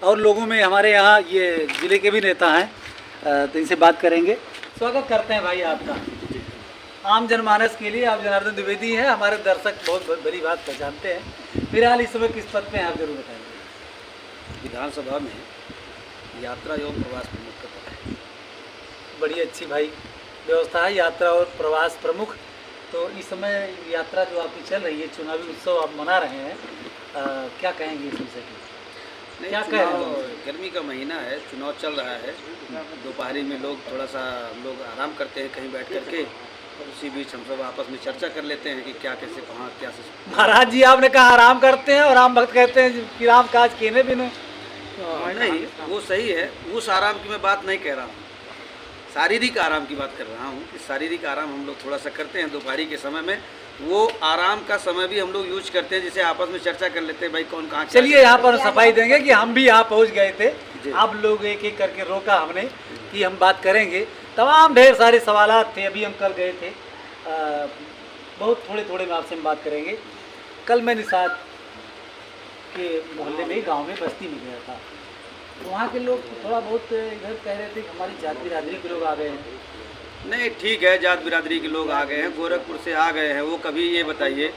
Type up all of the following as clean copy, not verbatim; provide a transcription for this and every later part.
और लोगों में हमारे यहाँ ये ज़िले के भी नेता हैं, तो इनसे बात करेंगे। स्वागत करते हैं भाई आपका। आम जनमानस के लिए आप जनार्दन द्विवेदी हैं, हमारे दर्शक बहुत बड़ी बात पहचानते हैं। फिलहाल इस समय किस पद पे हैं आप जरूर बताएंगे। विधानसभा में यात्रा एवं प्रवास प्रमुख का पद है। बड़ी अच्छी भाई व्यवस्था है, यात्रा और प्रवास प्रमुख। तो इस समय यात्रा जो आपकी चल रही है, चुनावी उत्सव आप मना रहे हैं, क्या कहेंगे इस विषय की? क्या कह रहे हैं? गर्मी का महीना है, चुनाव चल रहा है। दोपहरी में लोग थोड़ा सा आराम करते हैं कहीं बैठ करके, और उसी बीच हम सब आपस में चर्चा कर लेते हैं कि क्या कैसे कहाँ क्या से। महाराज जी आपने कहा आराम करते हैं और आम भक्त कहते हैं कि राम काज केने बिने। नहीं, वो सही है, उस आराम की मैं बात नहीं कह रहा हूँ, शारीरिक आराम की बात कर रहा हूँ कि शारीरिक आराम हम लोग थोड़ा सा करते हैं दोपहरी के समय में। वो आराम का समय भी हम लोग यूज करते हैं, जिसे आपस में चर्चा कर लेते हैं भाई कौन कहाँ। चलिए यहाँ पर सफाई देंगे कि हम भी यहाँ पहुँच गए थे, आप लोग एक एक करके रोका हमने कि हम बात करेंगे। तमाम ढेर सारे सवालात थे, अभी हम कल गए थे, बहुत थोड़े में आपसे हम बात करेंगे। कल मैं निषाद के मोहल्ले में, गाँव में, बस्ती में गया था। वहाँ के लोग थोड़ा बहुत इधर कह रहे थे कि हमारी जात बिरादरी के लोग आ गए हैं। नहीं, ठीक है, जात बिरादरी के लोग आ गए हैं, गोरखपुर से आ गए हैं। वो कभी ये बताइए,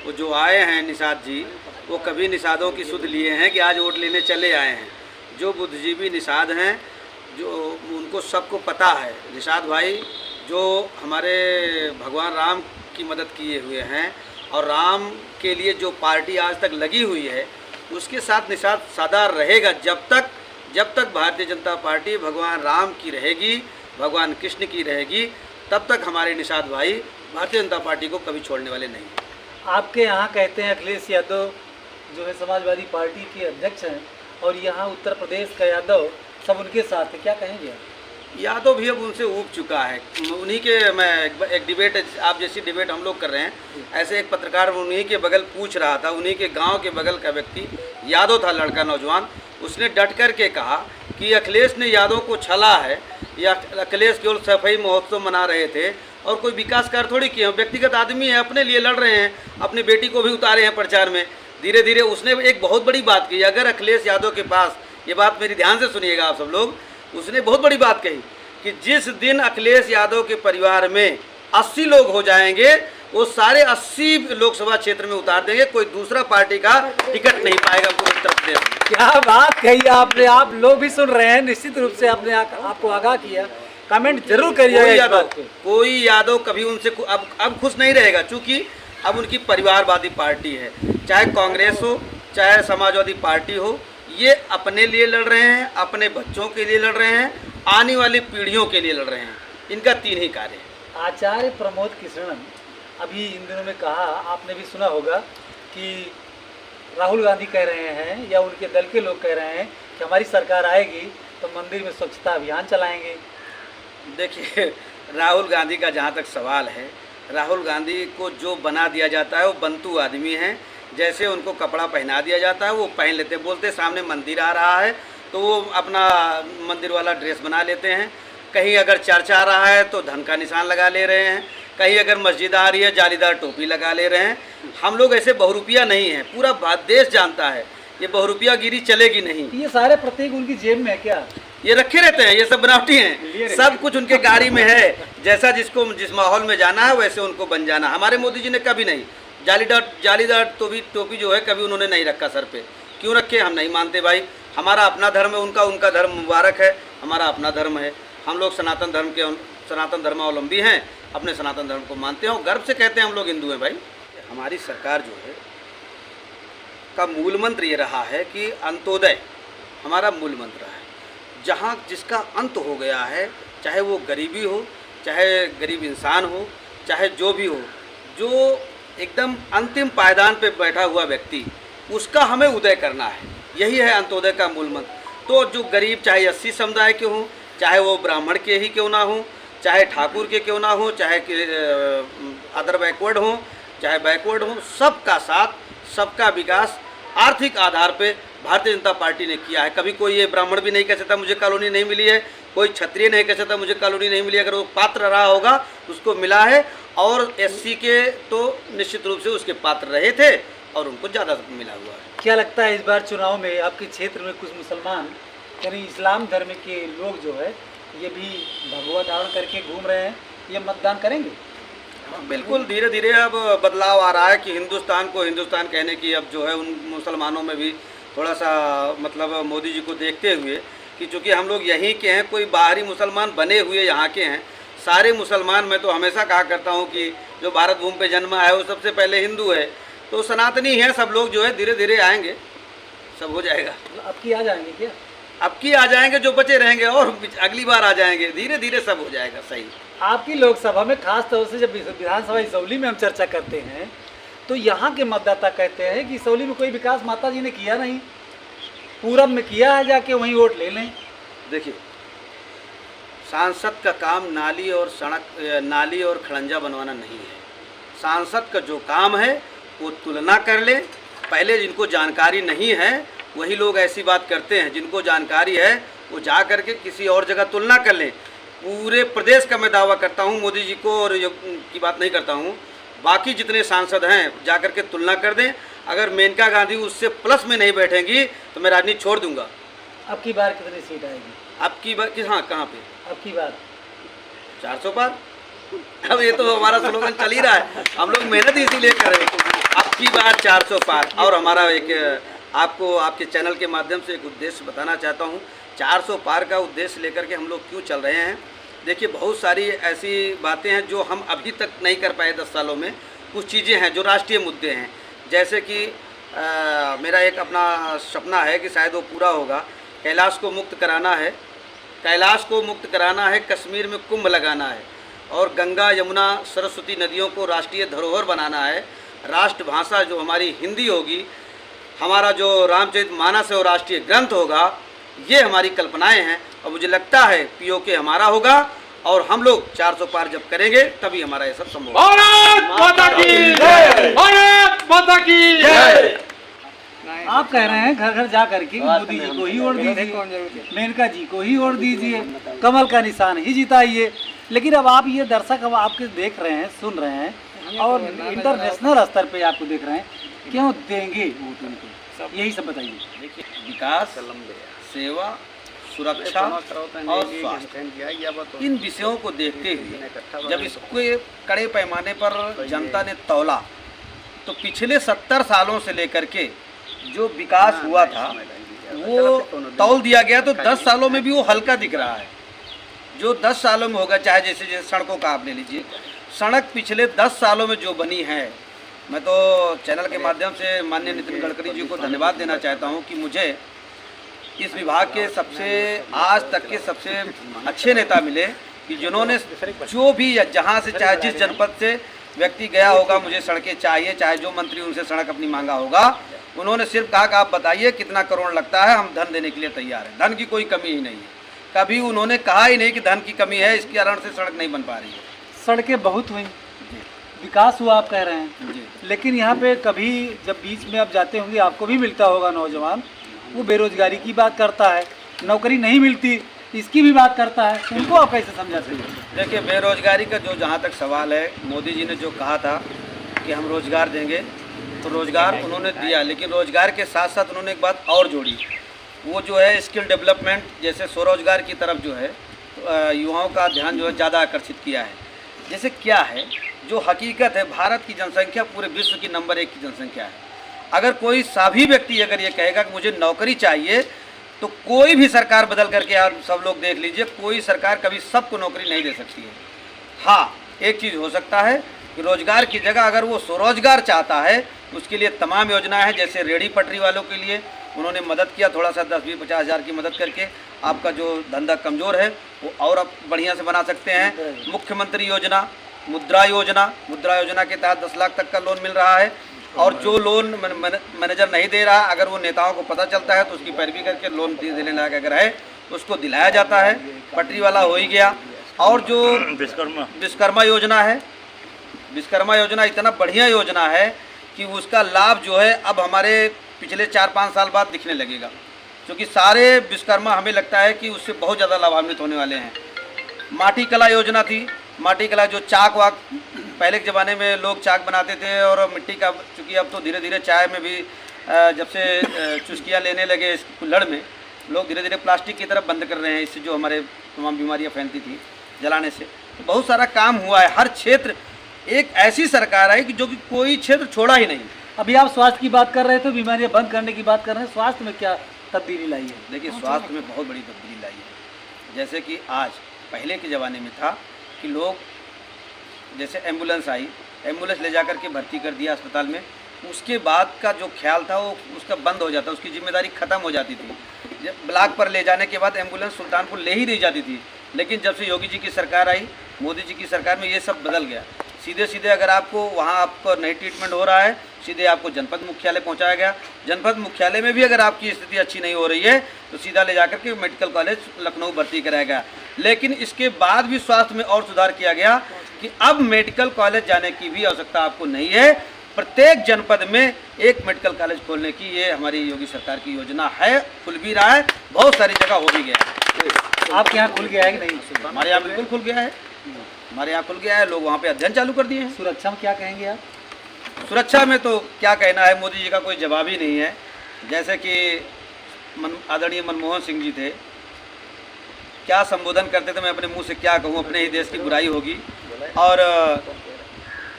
वो जो आए हैं निषाद जी, वो कभी निषादों की सुध लिए हैं कि आज वोट लेने चले आए हैं? जो बुद्धिजीवी निषाद हैं, जो उनको सबको पता है, निषाद भाई जो हमारे भगवान राम की मदद किए हुए हैं और राम के लिए जो पार्टी आज तक लगी हुई है, उसके साथ निषाद सदा रहेगा। जब तक भारतीय जनता पार्टी भगवान राम की रहेगी, भगवान कृष्ण की रहेगी, तब तक हमारे निषाद भाई भारतीय जनता पार्टी को कभी छोड़ने वाले नहीं। आपके यहाँ कहते हैं अखिलेश यादव जो है समाजवादी पार्टी के अध्यक्ष हैं, और यहाँ उत्तर प्रदेश का यादव सब उनके साथ है, क्या कहेंगे आप? यादव भी अब उनसे ऊब चुका है। उन्हीं के, मैं एक डिबेट, आप जैसी डिबेट हम लोग कर रहे हैं, ऐसे एक पत्रकार उन्हीं के बगल पूछ रहा था, उन्हीं के गांव के बगल का व्यक्ति यादव था, लड़का नौजवान, उसने डट कर के कहा कि अखिलेश ने यादव को छला है, या अखिलेश केवल सफाई महोत्सव मना रहे थे और कोई विकास कार्य थोड़ी किए। व्यक्तिगत आदमी है, अपने लिए लड़ रहे हैं, अपनी बेटी को भी उतारे हैं प्रचार में। धीरे धीरे उसने एक बहुत बड़ी बात की, अगर अखिलेश यादव के पास, ये बात मेरी ध्यान से सुनिएगा आप सब लोग, उसने बहुत बड़ी बात कही कि जिस दिन अखिलेश यादव के परिवार में 80 लोग हो जाएंगे, वो सारे 80 लोकसभा क्षेत्र में उतार देंगे, कोई दूसरा पार्टी का टिकट नहीं पाएगा उत्तर प्रदेश में। क्या बात कही आपने, आप लोग भी सुन रहे हैं, निश्चित रूप से आपने आपको आगाह किया। कमेंट जरूर करिएगा। कोई यादव कभी उनसे अब खुश नहीं रहेगा, चूँकि अब उनकी परिवारवादी पार्टी है, चाहे कांग्रेस हो चाहे समाजवादी पार्टी हो, ये अपने लिए लड़ रहे हैं, अपने बच्चों के लिए लड़ रहे हैं, आने वाली पीढ़ियों के लिए लड़ रहे हैं। इनका 3 ही कार्य है। आचार्य प्रमोद कृष्णन अभी इन दिनों में कहा, आपने भी सुना होगा कि राहुल गांधी कह रहे हैं या उनके दल के लोग कह रहे हैं कि हमारी सरकार आएगी तो मंदिर में स्वच्छता अभियान चलाएंगे। देखिए, राहुल गांधी का जहाँ तक सवाल है, राहुल गांधी को जो बना दिया जाता है वो बंतू आदमी हैं। जैसे उनको कपड़ा पहना दिया जाता है वो पहन लेते, बोलते सामने मंदिर आ रहा है तो वो अपना मंदिर वाला ड्रेस बना लेते हैं। कहीं अगर चर्च आ रहा है तो धन का निशान लगा ले रहे हैं, कहीं अगर मस्जिद आ रही है जालीदार टोपी लगा ले रहे हैं। हम लोग ऐसे बहुरुपिया नहीं हैं, पूरा देश जानता है ये बहुरुपिया गिरी चलेगी नहीं। ये सारे प्रतीक उनकी जेब में है क्या? ये रखे रहते हैं, ये सब बनावटी हैं, सब कुछ उनके गाड़ी में है। जैसा जिसको जिस माहौल में जाना है वैसे उनको बन जाना। हमारे मोदी जी ने कभी नहीं जालीदार टोपी जो है कभी उन्होंने नहीं रखा सर पे। क्यों रखे? हम नहीं मानते भाई, हमारा अपना धर्म है, उनका धर्म मुबारक है, हमारा अपना धर्म है। हम लोग सनातन धर्मावलंबी हैं, अपने सनातन धर्म को मानते हैं और गर्व से कहते हैं हम लोग हिंदू हैं भाई। हमारी सरकार जो है का मूल मंत्र ये रहा है कि अंत्योदय हमारा मूल मंत्र है। जहाँ जिसका अंत हो गया है, चाहे वो गरीबी हो, चाहे गरीब इंसान हो, चाहे जो भी हो, जो एकदम अंतिम पायदान पे बैठा हुआ व्यक्ति, उसका हमें उदय करना है। यही है अंत्योदय का मूल मंत्र। तो जो गरीब, चाहे 80 समुदाय के हों, चाहे वो ब्राह्मण के ही क्यों ना हों, चाहे ठाकुर के क्यों ना हों, चाहे अदर बैकवर्ड हों, चाहे बैकवर्ड हों, सबका साथ, सबका विकास आर्थिक आधार पे भारतीय जनता पार्टी ने किया है। कभी कोई ये ब्राह्मण भी नहीं कह सकता मुझे कॉलोनी नहीं मिली है, कोई क्षत्रिय नहीं कह सकता मुझे कॉलोनी नहीं मिली। अगर वो पात्र रहा होगा उसको मिला है, और एससी के तो निश्चित रूप से उसके पात्र रहे थे और उनको ज़्यादा मिला हुआ है। क्या लगता है इस बार चुनाव में आपके क्षेत्र में कुछ मुसलमान यानी इस्लाम धर्म के लोग जो है ये भी भगवा धारण करके घूम रहे हैं, ये मतदान करेंगे? बिल्कुल, धीरे धीरे अब बदलाव आ रहा है कि हिंदुस्तान को हिंदुस्तान कहने की अब जो है उन मुसलमानों में भी थोड़ा सा मतलब मोदी जी को देखते हुए कि चूँकि हम लोग यहीं के हैं, कोई बाहरी मुसलमान बने हुए यहाँ के हैं। सारे मुसलमान, मैं तो हमेशा कहा करता हूँ कि जो भारत भूमि पे जन्मा है वो सबसे पहले हिंदू है, तो सनातनी है। सब लोग जो है धीरे धीरे आएंगे, सब हो जाएगा। अब की आ जाएंगे क्या? अब की आ जाएंगे, जो बचे रहेंगे और अगली बार आ जाएंगे, धीरे धीरे सब हो जाएगा सही। आपकी लोकसभा में खास तौर से जब विधानसभा इसौली में हम चर्चा करते हैं तो यहाँ के मतदाता कहते हैं कि इसौली में कोई विकास माता जी ने किया नहीं, पूरब में किया है, जाके वहीं वोट ले लें। देखिए, सांसद का काम नाली और सड़क, नाली और खड़ंजा बनवाना नहीं है। सांसद का जो काम है वो तुलना कर ले। पहले जिनको जानकारी नहीं है वही लोग ऐसी बात करते हैं, जिनको जानकारी है वो जा करके किसी और जगह तुलना कर लें। पूरे प्रदेश का मैं दावा करता हूँ, मोदी जी को और की बात नहीं करता हूँ, बाकी जितने सांसद हैं जा करके तुलना कर दें। अगर मेनका गांधी उससे प्लस में नहीं बैठेंगी तो मैं राजनीति छोड़ दूंगा। अब की बार कितनी सीट आएगी? अब की बार हाँ, कहाँ पे? अब की बार 400 पार। अब ये तो हमारा स्लोगन चल ही रहा है, हम लोग मेहनत इसीलिए कर रहे हैं। अब की बार 400 पार। और हमारा एक आपको आपके चैनल के माध्यम से एक उद्देश्य बताना चाहता हूँ। 400 पार का उद्देश्य लेकर के हम लोग क्यों चल रहे हैं? देखिए, बहुत सारी ऐसी बातें हैं जो हम अभी तक नहीं कर पाए 10 सालों में। कुछ चीज़ें हैं जो राष्ट्रीय मुद्दे हैं, जैसे कि मेरा एक अपना सपना है कि शायद वो पूरा होगा। कैलाश को मुक्त कराना है, कैलाश को मुक्त कराना है, कश्मीर में कुंभ लगाना है और गंगा यमुना सरस्वती नदियों को राष्ट्रीय धरोहर बनाना है। राष्ट्रभाषा जो हमारी हिंदी होगी, हमारा जो रामचरितमानस है वो राष्ट्रीय ग्रंथ होगा। ये हमारी कल्पनाएं हैं और मुझे लगता है पीओके हमारा होगा और हम लोग 400 पार जब करेंगे तभी हमारा ये सब संभव होगा। भारत माता की जय! भारत माता की जय! आप कह रहे हैं घर घर जा करके मोदी जी को ही वोट दीजिए, मेनका जी को ही वोट दीजिए, कमल का निशान ही जिताइए। लेकिन अब आप ये दर्शक अब आपके देख रहे हैं, सुन रहे हैं और इंटरनेशनल स्तर पे आपको देख रहे हैं, क्यों देंगे वोट उनको? यही सब बताइए। देखिए, विकास, सेवा, सुरक्षा और स्वास्थ्य, इन विषयों को देखते हुए जब इसको कड़े पैमाने पर जनता ने तौला तो पिछले 70 सालों से लेकर के जो विकास हुआ था वो तौल दिया गया, तो 10 सालों में भी वो हल्का दिख रहा है। जो 10 सालों में होगा, चाहे जैसे सड़कों का आप ले लीजिए, सड़क पिछले 10 सालों में जो बनी है, मैं तो चैनल के माध्यम से माननीय नितिन गडकरी जी को धन्यवाद देना चाहता हूं कि मुझे इस विभाग के सबसे आज तक के सबसे अच्छे नेता मिले कि जिन्होंने जो भी जहां से चाहे जिस जनपद से व्यक्ति गया होगा, मुझे सड़कें चाहिए, चाहे जो मंत्री उनसे सड़क अपनी मांगा होगा, उन्होंने सिर्फ कहा कि आप बताइए कितना करोड़ लगता है, हम धन देने के लिए तैयार हैं। धन की कोई कमी ही नहीं है, कभी उन्होंने कहा ही नहीं कि धन की कमी है, इसके कारण से सड़क नहीं बन पा रही है। सड़कें बहुत हुई, विकास हुआ आप कह रहे हैं जी। लेकिन यहाँ पे कभी जब बीच में आप जाते होंगे आपको भी मिलता होगा नौजवान, वो बेरोजगारी की बात करता है, नौकरी नहीं मिलती इसकी भी बात करता है, उनको आप कैसे समझाते हैं? देखिए, बेरोजगारी का जो जहाँ तक सवाल है, मोदी जी ने जो कहा था कि हम रोजगार देंगे, तो रोजगार उन्होंने दिया, लेकिन रोजगार के साथ साथ उन्होंने एक बात और जोड़ी, वो जो है स्किल डेवलपमेंट, जैसे स्वरोजगार की तरफ जो है युवाओं का ध्यान जो है ज़्यादा आकर्षित किया है। जैसे क्या है, जो हकीकत है, भारत की जनसंख्या पूरे विश्व की नंबर 1 की जनसंख्या है। अगर कोई सभी व्यक्ति अगर ये कहेगा कि मुझे नौकरी चाहिए, तो कोई भी सरकार बदल करके आप सब लोग देख लीजिए, कोई सरकार कभी सबको नौकरी नहीं दे सकती है। हाँ, एक चीज़ हो सकता है कि रोजगार की जगह अगर वो स्वरोजगार चाहता है, उसके लिए तमाम योजनाएं हैं, जैसे रेहड़ी पटरी वालों के लिए उन्होंने मदद किया, थोड़ा सा 10-20-50 हज़ार की मदद करके आपका जो धंधा कमज़ोर है वो और आप बढ़िया से बना सकते हैं। मुख्यमंत्री योजना, मुद्रा योजना के तहत 10 लाख तक का लोन मिल रहा है, और जो लोन मैनेजर नहीं दे रहा, अगर वो नेताओं को पता चलता है तो उसकी पैरवी करके लोन देने लायक अगर है तो उसको दिलाया जाता है। पटरी वाला हो ही गया। और जो विश्वकर्मा योजना है, विश्वकर्मा योजना इतना बढ़िया योजना है कि उसका लाभ जो है अब हमारे पिछले 4-5 साल बाद दिखने लगेगा, क्योंकि सारे विश्वकर्मा हमें लगता है कि उससे बहुत ज़्यादा लाभान्वित होने वाले हैं। माटी कला योजना थी, माटी कला जो चाक वाक, पहले के ज़माने में लोग चाक बनाते थे और मिट्टी का, चूँकि अब तो धीरे धीरे चाय में भी जब से चुस्कियाँ लेने लगे इस कुल्हड़ में, लोग धीरे धीरे प्लास्टिक की तरफ बंद कर रहे हैं। इससे जो हमारे तमाम बीमारियाँ फैलती थी जलाने से, तो बहुत सारा काम हुआ है। हर क्षेत्र एक ऐसी सरकार है कि जो कि कोई क्षेत्र छोड़ा ही नहीं। अभी आप स्वास्थ्य की बात कर रहे थे, बीमारियां बंद करने की बात कर रहे हैं, स्वास्थ्य में क्या तब्दीली लाई है? देखिए, स्वास्थ्य में बहुत बड़ी तब्दीली लाई है। जैसे कि आज, पहले के ज़माने में था कि लोग, जैसे एम्बुलेंस आई, एम्बुलेंस ले जाकर के भर्ती कर दिया अस्पताल में, उसके बाद का जो ख्याल था वो उसका बंद हो जाता, उसकी जिम्मेदारी ख़त्म हो जाती थी। जब ब्लॉक पर ले जाने के बाद एम्बुलेंस सुल्तानपुर ले ही नहीं जाती थी। लेकिन जब से योगी जी की सरकार आई, मोदी जी की सरकार में, ये सब बदल गया। सीधे सीधे अगर आपको वहाँ आपको नहीं ट्रीटमेंट हो रहा है, सीधे आपको जनपद मुख्यालय पहुँचाया गया। जनपद मुख्यालय में भी अगर आपकी स्थिति अच्छी नहीं हो रही है तो सीधा ले जाकर के मेडिकल कॉलेज लखनऊ भर्ती कराया गया। लेकिन इसके बाद भी स्वास्थ्य में और सुधार किया गया कि अब मेडिकल कॉलेज जाने की भी आवश्यकता आपको नहीं है। प्रत्येक जनपद में एक मेडिकल कॉलेज खोलने की ये हमारी योगी सरकार की योजना है। खुल भी रहा है, बहुत सारी जगह हो भी गया है। आपके यहाँ खुल गया है कि नहीं? हमारे यहाँ बिल्कुल खुल गया है, हमारे यहाँ खुल गया है। लोग वहाँ पे अध्ययन चालू कर दिए हैं। सुरक्षा में क्या कहेंगे आप? सुरक्षा में तो क्या कहना है, मोदी जी का कोई जवाब ही नहीं है। जैसे कि आदरणीय मनमोहन सिंह जी थे, क्या संबोधन करते थे, मैं अपने मुंह से क्या कहूँ, अपने ही देश की बुराई होगी। और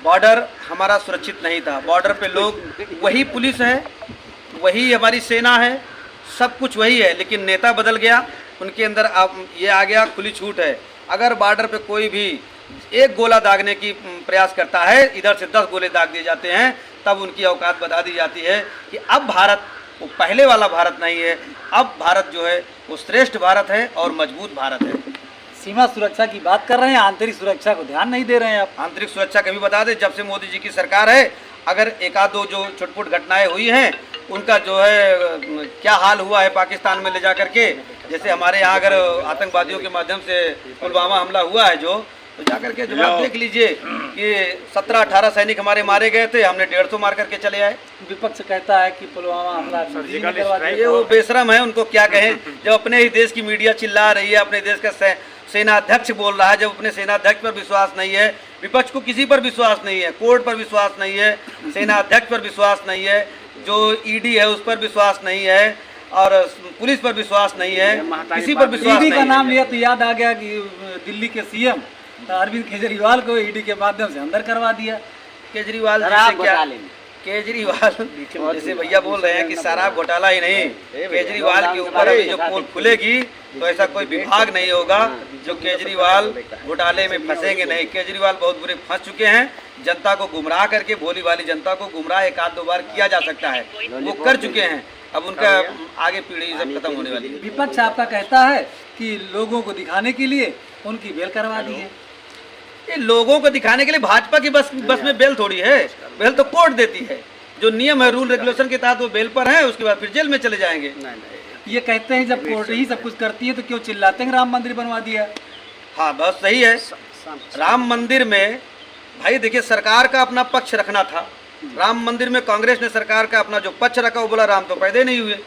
बॉर्डर हमारा सुरक्षित नहीं था। बॉर्डर पे लोग, वही पुलिस है, वही हमारी सेना है, सब कुछ वही है, लेकिन नेता बदल गया। उनके अंदर ये आ गया, खुली छूट है। अगर बॉर्डर पे कोई भी एक गोला दागने की प्रयास करता है, इधर से 10 गोले दाग दिए जाते हैं, तब उनकी औकात बता दी जाती है कि अब भारत वो पहले वाला भारत नहीं है। अब भारत जो है वो श्रेष्ठ भारत है और मजबूत भारत है। सीमा सुरक्षा की बात कर रहे हैं, आंतरिक सुरक्षा को ध्यान नहीं दे रहे हैं आप। आंतरिक सुरक्षा का भी बता दें, जब से मोदी जी की सरकार है, अगर एक आध दो जो छुटपुट घटनाएं हुई हैं, उनका जो है क्या हाल हुआ है पाकिस्तान में ले जा करके। जैसे हमारे यहाँ अगर आतंकवादियों के माध्यम से पुलवामा हमला हुआ है जो, तो जाकर के जब आप देख लीजिए कि 17-18 सैनिक हमारे मारे गए थे, हमने 150 मार करके चले आए। विपक्ष कहता है कि पुलवामा हमला करवा दिया। ये वो बेशरम है, उनको क्या कहें। जब अपने ही देश की मीडिया चिल्ला रही है, अपने देश का सेनाध्यक्ष बोल रहा है, जब अपने सेनाध्यक्ष पर विश्वास नहीं है, विपक्ष को किसी पर विश्वास नहीं है, कोर्ट पर विश्वास नहीं है, सेनाध्यक्ष पर विश्वास नहीं है, जो ईडी है उस पर विश्वास नहीं है, और पुलिस पर विश्वास नहीं है, किसी पर विश्वास नहीं है। ईडी का नाम लिया तो याद आ गया कि दिल्ली के सीएम अरविंद केजरीवाल को ईडी के माध्यम से अंदर करवा दिया। केजरीवाल जैसे क्या, केजरीवाल जैसे भैया बोल रहे हैं कि शराब घोटाला ही नहीं, केजरीवाल के ऊपर अभी जो पोल खुलेगी तो ऐसा कोई विभाग नहीं होगा जो केजरीवाल घोटाले में फंसेंगे नहीं। केजरीवाल बहुत बुरे फंस चुके हैं। जनता को गुमराह करके, भोली वाली जनता को गुमराह एक आध दो बार किया जा सकता है, वो कर चुके हैं। अब उनका आगे पीढ़ी सब खत्म होने वाली है। विपक्ष आपका कहता है कि लोगों को दिखाने के लिए उनकी बेल करवा दी है। ये लोगों को दिखाने के लिए भाजपा की बस में बेल थोड़ी है, बेल तो कोर्ट देती है। जो नियम है, रूल रेगुलेशन के तहत वो बेल पर है, उसके बाद फिर जेल में चले जाएंगे। ये कहते हैं जब कोर्ट ही सब कुछ करती है तो क्यों चिल्लाते हैं राम मंदिर बनवा दिया? हाँ, बस सही है। राम मंदिर में भाई देखिए, सरकार का अपना पक्ष रखना था। राम मंदिर में कांग्रेस ने सरकार का अपना जो पक्ष रखा, वो बोला राम तो पैदा नहीं हुए,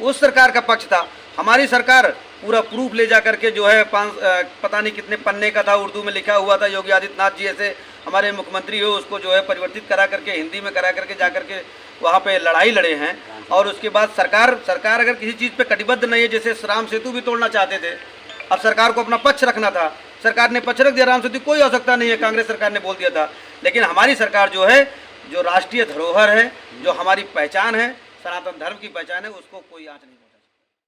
उस सरकार का पक्ष था। हमारी सरकार पूरा प्रूफ ले जा करके जो है पता नहीं कितने पन्ने का था, उर्दू में लिखा हुआ था। योगी आदित्यनाथ जी ऐसे हमारे मुख्यमंत्री हो, उसको जो है परिवर्तित करा करके हिंदी में करा करके जा करके वहाँ पे लड़ाई लड़े हैं। और उसके बाद सरकार अगर किसी चीज़ पे कटिबद्ध नहीं है, जैसे राम सेतु भी तोड़ना चाहते थे, अब सरकार को अपना पक्ष रखना था, सरकार ने पक्ष रख दिया। राम सेतु कोई आवश्यकता नहीं है, कांग्रेस सरकार ने बोल दिया था। लेकिन हमारी सरकार जो है, जो राष्ट्रीय धरोहर है, जो हमारी पहचान है, सनातन धर्म की पहचान है, उसको कोई आँच नहीं